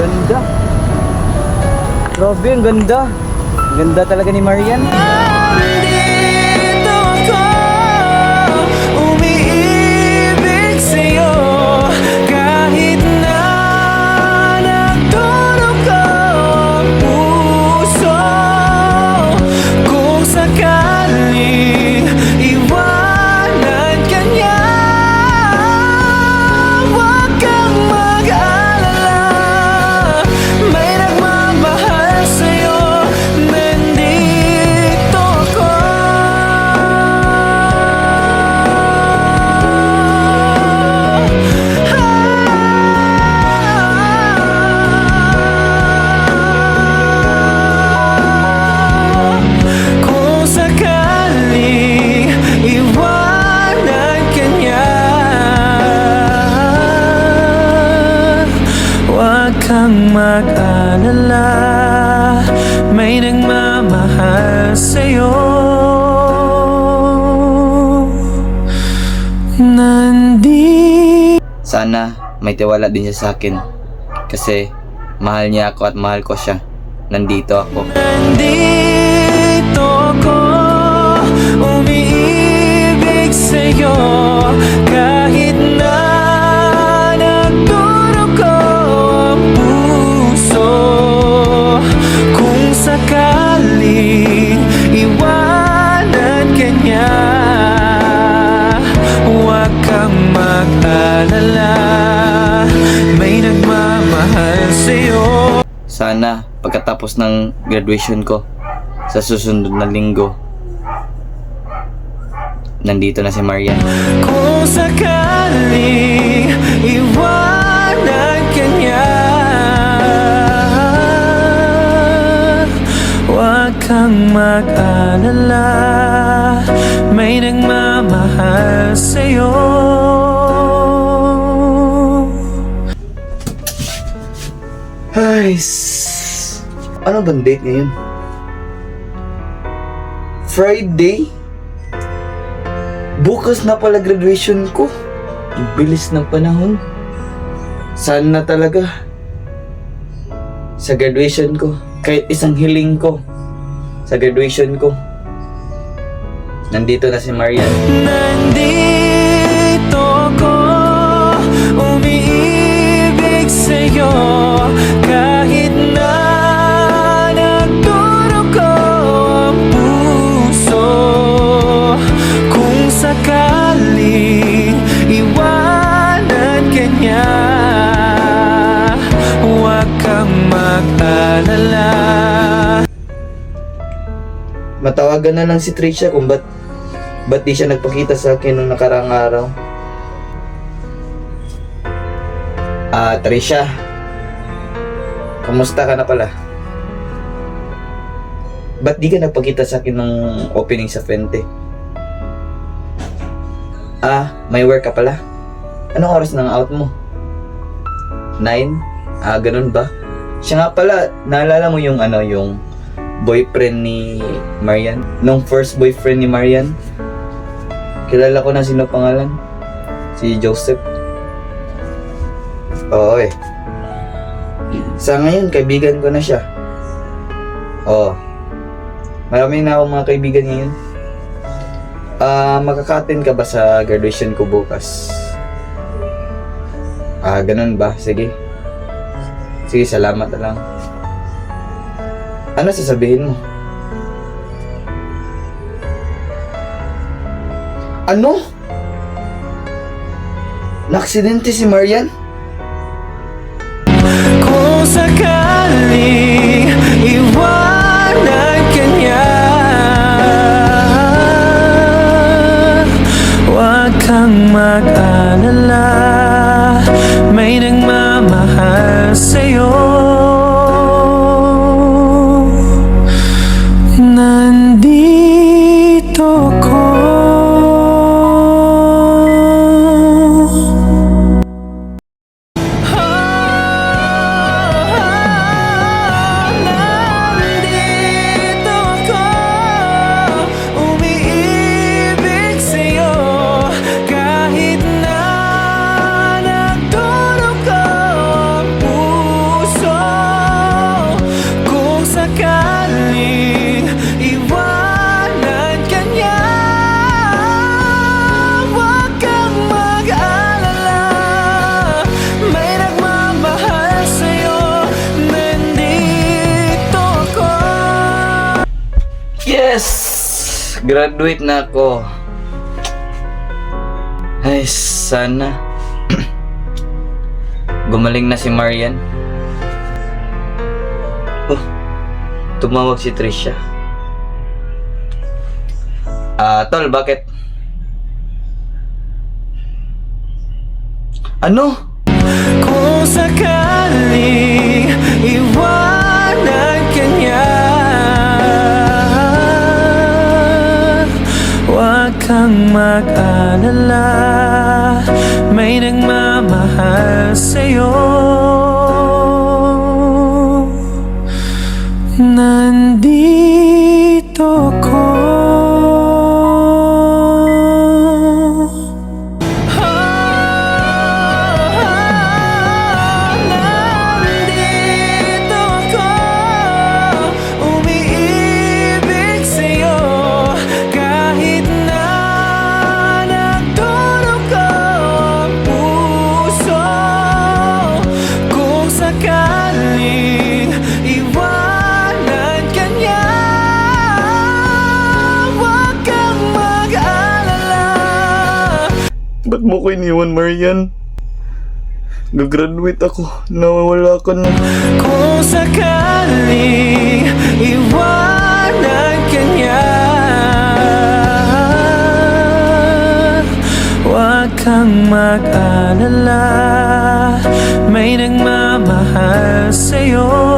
Ganda. Grabe, ang ganda. Ang ganda talaga ni Marian. Nandito ako, umiibig sa'yo, kahit na nagtulog ang puso. Kung sakaling iwanan ka niya, huwag kang mag-alala. May nagmamahal sa'yo, nandito ako. Kung sakaling iwanan ka niya, huwag kang mag-alala. May nagmamahal sa'yo, nandito. Sana may tiwala din siya sa akin. Kasi mahal niya ako at mahal ko siya. Nandito ako. Nandito ako, umiibig sa'yo, kahit na nagtulog ang puso. Kung sakaling iwanan ka niya, huwag kang mag-alala. May nagmamahal sa'yo. Sana pagkatapos ng graduation ko sa susunod na linggo, nandito na si Marian. Kung sakaling iwanan ka niya, huwag kang mag-alala. May nagmamahal sa'yo. Ay, ano bang date ngayon? Friday? Bukas na pala graduation ko. Ang bilis ng panahon. Sana talaga sa graduation ko, kahit isang hiling ko sa graduation ko, nandito na si Marian. Nandito ako, umiibig sa'yo, kahit na nagtulog ang puso. Kung sakaling iwanan ka niya, huwag kang mag-alala. Matawagan na lang si Tricia kung ba't di siya nagpakita sa akin nung nakaraang araw. Tricia, kamusta ka na pala? Ba't di ka nagpakita sa akin nung opening sa Fente? May work ka pala? Anong oras ng out mo? 9? Ganun ba? Siya nga pala, naalala mo yung yung boyfriend ni Marian? Nung first boyfriend ni Marian? Kilala ko na sino pangalan? Si Joseph. Oo eh. Sa ngayon, kaibigan ko na siya. Oo. Marami na akong mga kaibigan ngayon. Makaka-attend ka ba sa graduation ko bukas? Ganun ba? Sige. Sige, salamat na lang. Ano sasabihin mo? Ano? Naaksidente si Marian? Kung sakaling iwanan ka niya, huwag kang mag-alala. May nagmamahal sa'yo. Nandito ko. Umiibig sa'yo, kahit na Graduate na ako. Ay, sana. Gumaling na si Marian. Oh, tumawag si Trisha. Tol, bakit? Ano? Kung sakaling iwanan ka niya, huwag kang mag-alala, may nagmamahal sa'yo. Nandito ko. Nandito ako, umiibig sa'yo, kahit na nagdurugo ang puso. Kung sakaling iwanan ka niya, huwag kang mag-alala. Ba't mo ko iniwan, Marian? Nag-graduate ako. Nawawala ka na. Kung sakaling iwanan ka niya, huwag kang mag-alala, may nagmamahal sa'yo.